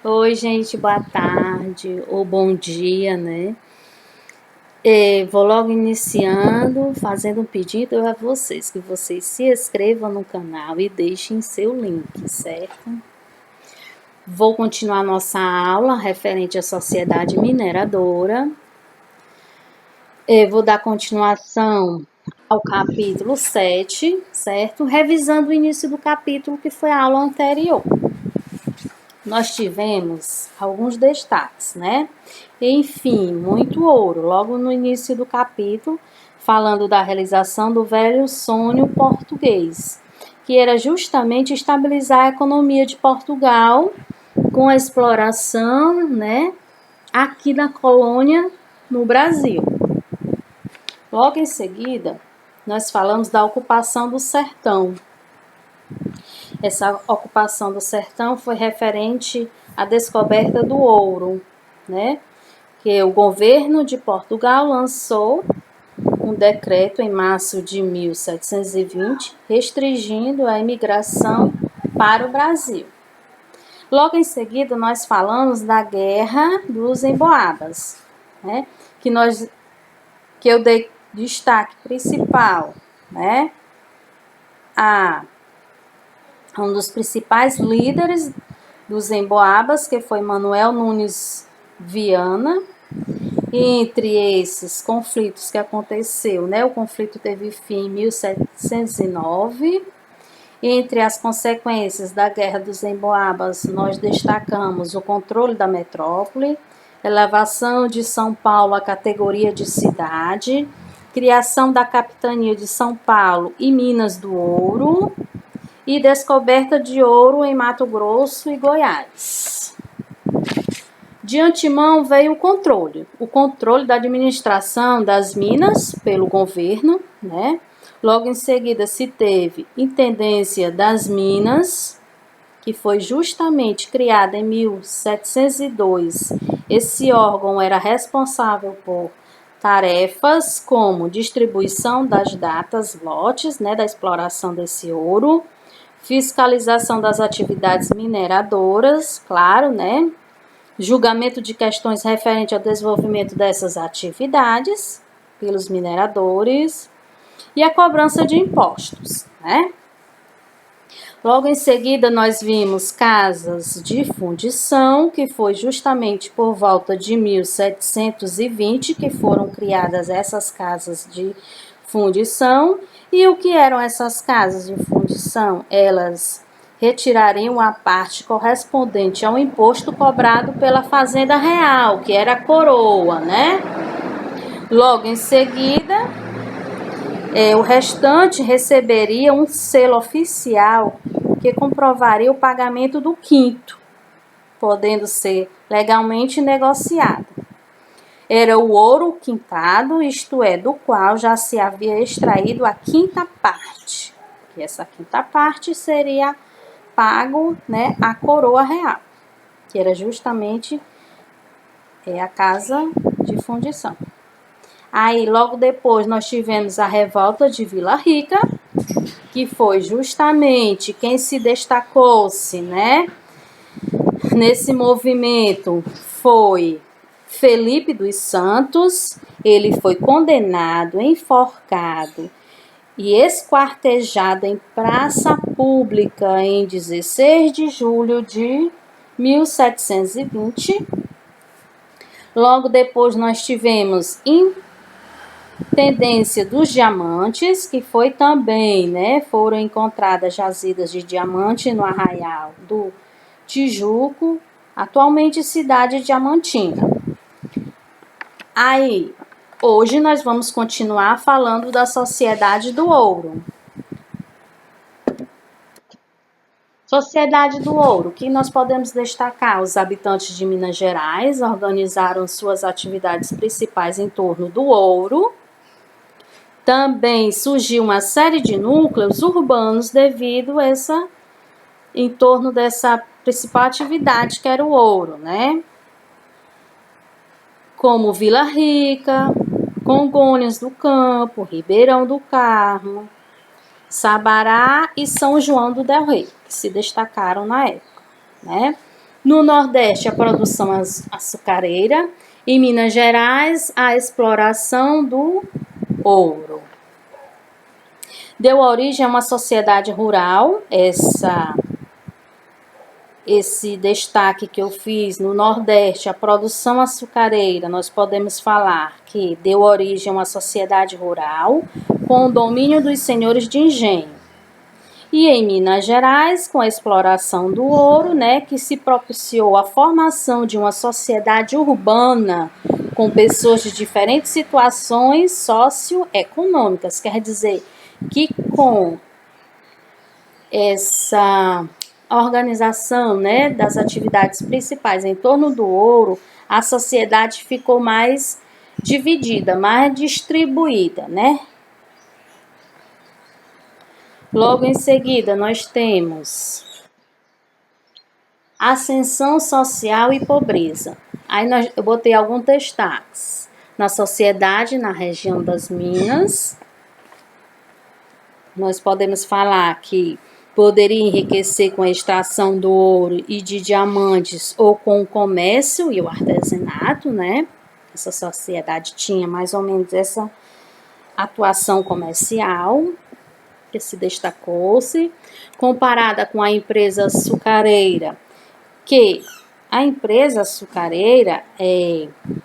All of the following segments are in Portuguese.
Oi, gente, boa tarde ou bom dia, né? Vou logo iniciando, fazendo um pedido a vocês, que vocês se inscrevam no canal e deixem seu link, certo? Vou continuar nossa aula referente à sociedade mineradora. Vou dar continuação ao capítulo 7, certo? Revisando o início do capítulo, que foi a aula anterior. Nós tivemos alguns destaques, né? Enfim, muito ouro, logo no início do capítulo, falando da realização do velho sonho português, que era justamente estabilizar a economia de Portugal com a exploração, né, aqui na colônia no Brasil. Logo em seguida, nós falamos da ocupação do sertão. Essa ocupação do sertão foi referente à descoberta do ouro, né? Que o governo de Portugal lançou um decreto em março de 1720, restringindo a imigração para o Brasil. Logo em seguida, nós falamos da Guerra dos Emboabas, né? Que eu dei destaque principal, né? Um dos principais líderes dos Emboabas, que foi Manuel Nunes Viana. Entre esses conflitos que aconteceu, né? O conflito teve fim em 1709. Entre as consequências da Guerra dos Emboabas, nós destacamos o controle da metrópole, elevação de São Paulo à categoria de cidade, criação da capitania de São Paulo e Minas do Ouro, e descoberta de ouro em Mato Grosso e Goiás. De antemão veio o controle da administração das minas pelo governo, né? Logo em seguida se teve Intendência das Minas, que foi justamente criada em 1702. Esse órgão era responsável por tarefas como distribuição das datas, lotes, né, da exploração desse ouro, fiscalização das atividades mineradoras, claro, né? Julgamento de questões referentes ao desenvolvimento dessas atividades pelos mineradores e a cobrança de impostos, né? Logo em seguida, nós vimos casas de fundição, que foi justamente por volta de 1720 que foram criadas essas casas de fundição. E o que eram essas casas de fundição? Elas retirariam a parte correspondente ao imposto cobrado pela Fazenda Real, que era a coroa, né? Logo em seguida, o restante receberia um selo oficial que comprovaria o pagamento do quinto, podendo ser legalmente negociado. Era o ouro quintado, isto é, do qual já se havia extraído a quinta parte. E essa quinta parte seria pago, né, à coroa real, que era justamente a casa de fundição. Aí, logo depois, nós tivemos a revolta de Vila Rica, que foi justamente quem se destacou-se, né, nesse movimento foi Felipe dos Santos. Ele foi condenado, enforcado e esquartejado em praça pública em 16 de julho de 1720. Logo depois nós tivemos Intendência dos Diamantes, que foi também, né, foram encontradas jazidas de diamante no Arraial do Tijuco, atualmente cidade diamantina. Aí, hoje nós vamos continuar falando da Sociedade do Ouro. Sociedade do Ouro, que nós podemos destacar: os habitantes de Minas Gerais organizaram suas atividades principais em torno do ouro. Também surgiu uma série de núcleos urbanos devido a em torno dessa principal atividade que era o ouro, né? Como Vila Rica, Congonhas do Campo, Ribeirão do Carmo, Sabará e São João do Del Rei, que se destacaram na época, né? No Nordeste, a produção açucareira. Em Minas Gerais, a exploração do ouro. Deu origem a uma sociedade rural, esse destaque que eu fiz no Nordeste, a produção açucareira, nós podemos falar que deu origem a uma sociedade rural com o domínio dos senhores de engenho. E em Minas Gerais, com a exploração do ouro, que se propiciou a formação de uma sociedade urbana com pessoas de diferentes situações socioeconômicas. Quer dizer que com essa organização, das atividades principais em torno do ouro, a sociedade ficou mais dividida, mais distribuída, Logo em seguida, nós temos ascensão social e pobreza. Aí eu botei alguns destaques. Na sociedade, na região das Minas, nós podemos falar que poderia enriquecer com a extração do ouro e de diamantes ou com o comércio e o artesanato, Essa sociedade tinha mais ou menos essa atuação comercial que se destacou-se, comparada com a empresa açucareira, que a empresa açucareira,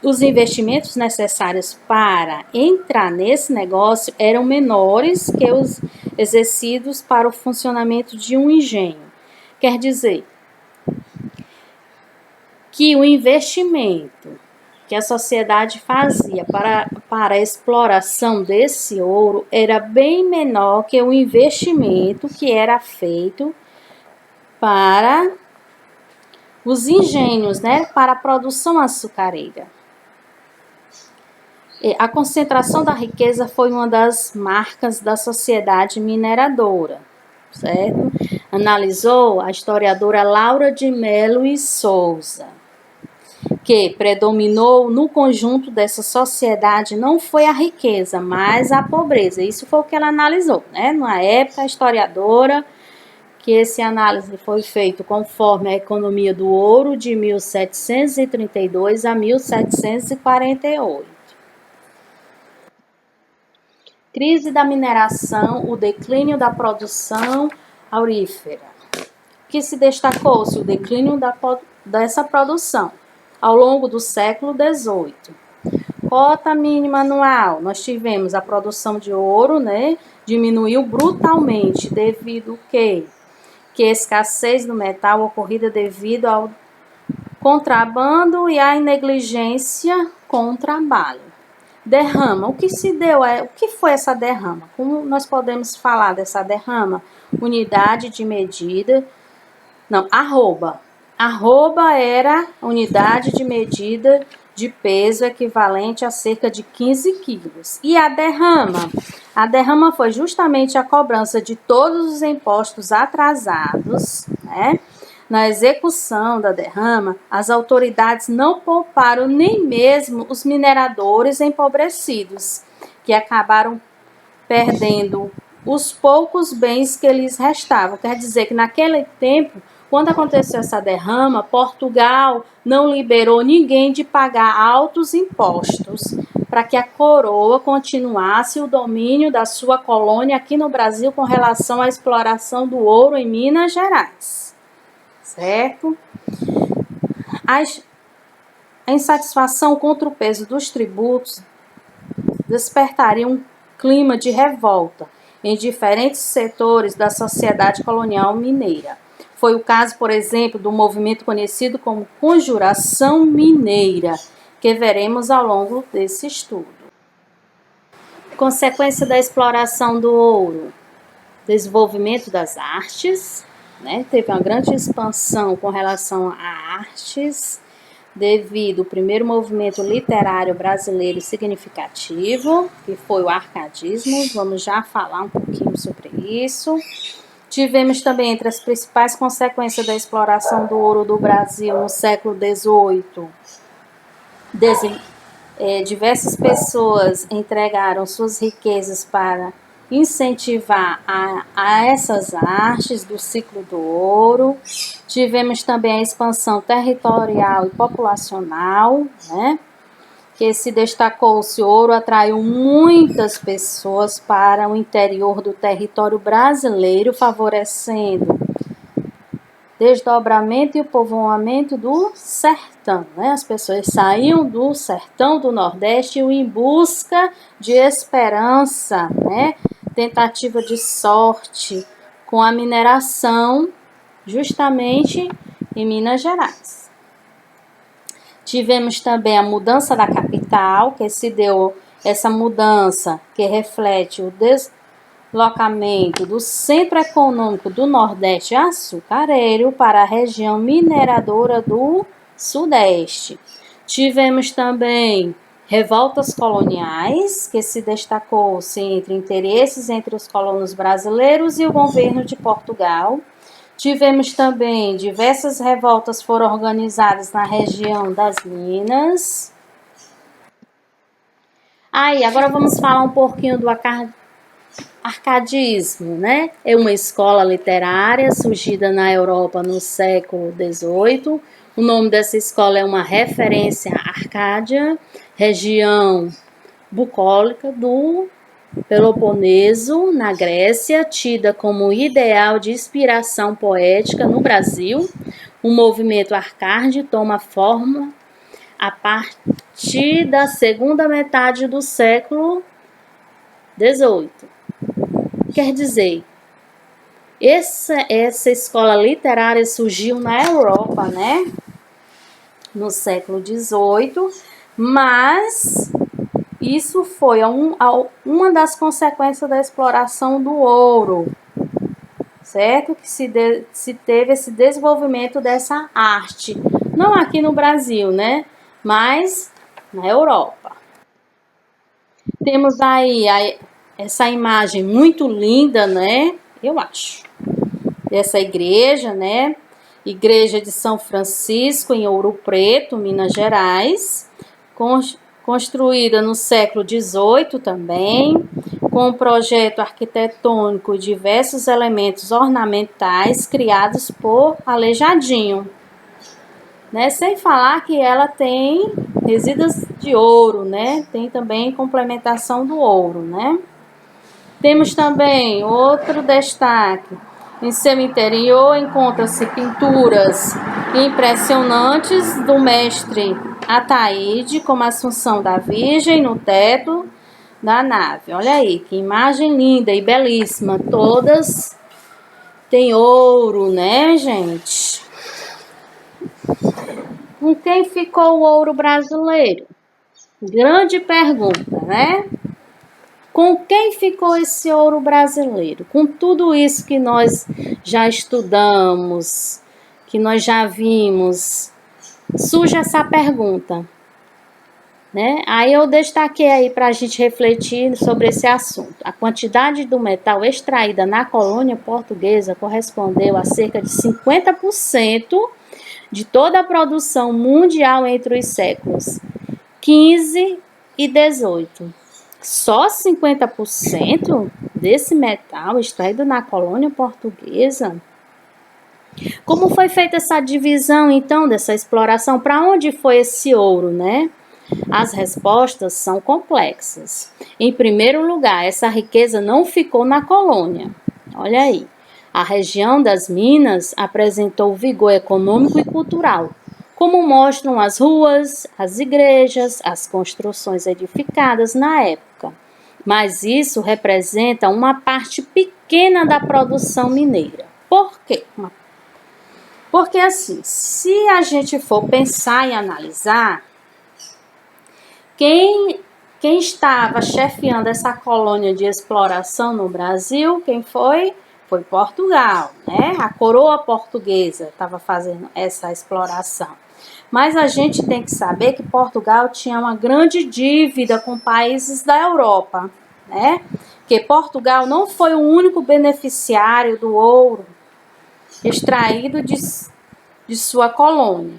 os investimentos necessários para entrar nesse negócio eram menores que os exercidos para o funcionamento de um engenho. Quer dizer que o investimento que a sociedade fazia para a exploração desse ouro era bem menor que o investimento que era feito para os engenhos, para a produção açucareira. A concentração da riqueza foi uma das marcas da sociedade mineradora, certo? Analisou a historiadora Laura de Melo e Souza, que predominou no conjunto dessa sociedade não foi a riqueza, mas a pobreza. Isso foi o que ela analisou, Na época, a historiadora, que esse análise foi feito conforme a economia do ouro de 1732 a 1748. Crise da mineração, o declínio da produção aurífera. Que se destacou-se o declínio dessa produção ao longo do século XVIII. Cota mínima anual, nós tivemos a produção de ouro, diminuiu brutalmente devido que a escassez do metal ocorrida devido ao contrabando e à negligência com o trabalho. Derrama, o que se deu o que foi essa derrama? Como nós podemos falar dessa derrama? Unidade de medida, arroba. Arroba era unidade de medida de peso equivalente a cerca de 15 quilos. E a derrama? A derrama foi justamente a cobrança de todos os impostos atrasados, Na execução da derrama, as autoridades não pouparam nem mesmo os mineradores empobrecidos, que acabaram perdendo os poucos bens que lhes restavam. Quer dizer que naquele tempo, quando aconteceu essa derrama, Portugal não liberou ninguém de pagar altos impostos para que a coroa continuasse o domínio da sua colônia aqui no Brasil com relação à exploração do ouro em Minas Gerais. Certo? A insatisfação contra o peso dos tributos despertaria um clima de revolta em diferentes setores da sociedade colonial mineira. Foi o caso, por exemplo, do movimento conhecido como Conjuração Mineira, que veremos ao longo desse estudo. Consequência da exploração do ouro, desenvolvimento das artes, Teve uma grande expansão com relação a artes, devido ao primeiro movimento literário brasileiro significativo, que foi o arcadismo. Vamos já falar um pouquinho sobre isso. Tivemos também entre as principais consequências da exploração do ouro do Brasil no século XVIII. Diversas pessoas entregaram suas riquezas para incentivar a essas artes do ciclo do ouro. Tivemos também a expansão territorial e populacional, né? Que se destacou-se, o ouro atraiu muitas pessoas para o interior do território brasileiro, favorecendo desdobramento e o povoamento do sertão, né? As pessoas saíam do sertão do Nordeste em busca de esperança, né? Tentativa de sorte com a mineração justamente em Minas Gerais. Tivemos também a mudança da capital, que se deu essa mudança que reflete o deslocamento do centro econômico do Nordeste açucareiro para a região mineradora do Sudeste. Tivemos também revoltas coloniais, que se destacou-se entre interesses entre os colonos brasileiros e o governo de Portugal. Tivemos também diversas revoltas foram organizadas na região das Minas. Aí, agora vamos falar um pouquinho do arcadismo, né? É uma escola literária surgida na Europa no século XVIII. O nome dessa escola é uma referência à Arcádia, região bucólica do Peloponeso, na Grécia, tida como ideal de inspiração poética no Brasil. O movimento arcade toma forma a partir da segunda metade do século XVIII. Quer dizer, essa escola literária surgiu na Europa, né? No século XVIII, mas isso foi uma das consequências da exploração do ouro, certo? Que se teve esse desenvolvimento dessa arte, não aqui no Brasil, né? Mas na Europa. Temos aí essa imagem muito linda, né? Eu acho. Dessa igreja, né? Igreja de São Francisco, em Ouro Preto, Minas Gerais. Construída no século XVIII também, com um projeto arquitetônico e diversos elementos ornamentais criados por Aleijadinho. Né? Sem falar que ela tem resíduos de ouro, né? Tem também complementação do ouro, né? Temos também outro destaque. Em seu interior encontram-se pinturas impressionantes do mestre Ataíde, como a Assunção da Virgem no teto da nave. Olha aí, que imagem linda e belíssima. Todas têm ouro, né, gente? Com quem ficou o ouro brasileiro? Grande pergunta, né? Com quem ficou esse ouro brasileiro? Com tudo isso que nós já estudamos, que nós já vimos, surge essa pergunta, né? Aí eu destaquei aí para a gente refletir sobre esse assunto. A quantidade do metal extraída na colônia portuguesa correspondeu a cerca de 50% de toda a produção mundial entre os séculos XV e XVIII. Só 50% desse metal extraído na colônia portuguesa? Como foi feita essa divisão, então, dessa exploração? Para onde foi esse ouro, né? As respostas são complexas. Em primeiro lugar, essa riqueza não ficou na colônia. Olha aí. A região das Minas apresentou vigor econômico e cultural, como mostram as ruas, as igrejas, as construções edificadas na época. Mas isso representa uma parte pequena da produção mineira. Por quê? Porque assim, se a gente for pensar e analisar, quem estava chefiando essa colônia de exploração no Brasil, quem foi? Foi Portugal, né? A coroa portuguesa estava fazendo essa exploração. Mas a gente tem que saber que Portugal tinha uma grande dívida com países da Europa, né? Que Portugal não foi o único beneficiário do ouro extraído de sua colônia.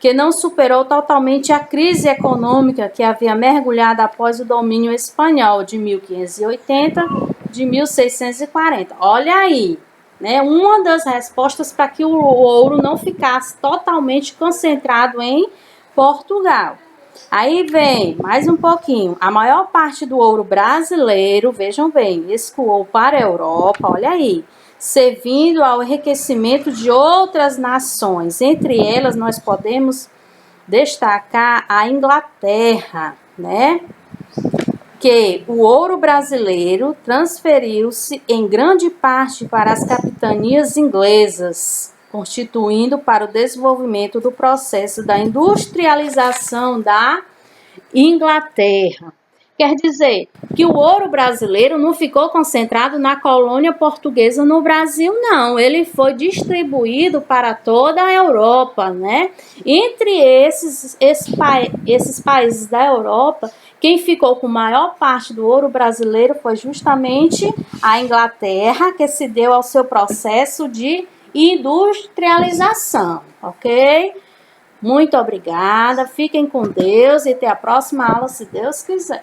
que não superou totalmente a crise econômica que havia mergulhado após o domínio espanhol de 1580 de 1640. Olha aí, né? Uma das respostas para que o ouro não ficasse totalmente concentrado em Portugal. Aí vem mais um pouquinho. A maior parte do ouro brasileiro, vejam bem, escoou para a Europa, olha aí, servindo ao enriquecimento de outras nações. Entre elas, nós podemos destacar a Inglaterra, né? Que o ouro brasileiro transferiu-se em grande parte para as capitanias inglesas, constituindo para o desenvolvimento do processo da industrialização da Inglaterra. Quer dizer que o ouro brasileiro não ficou concentrado na colônia portuguesa no Brasil, não. Ele foi distribuído para toda a Europa, né? Entre esses países da Europa, quem ficou com maior parte do ouro brasileiro foi justamente a Inglaterra, que se deu ao seu processo de industrialização, ok? Muito obrigada, fiquem com Deus e até a próxima aula, se Deus quiser.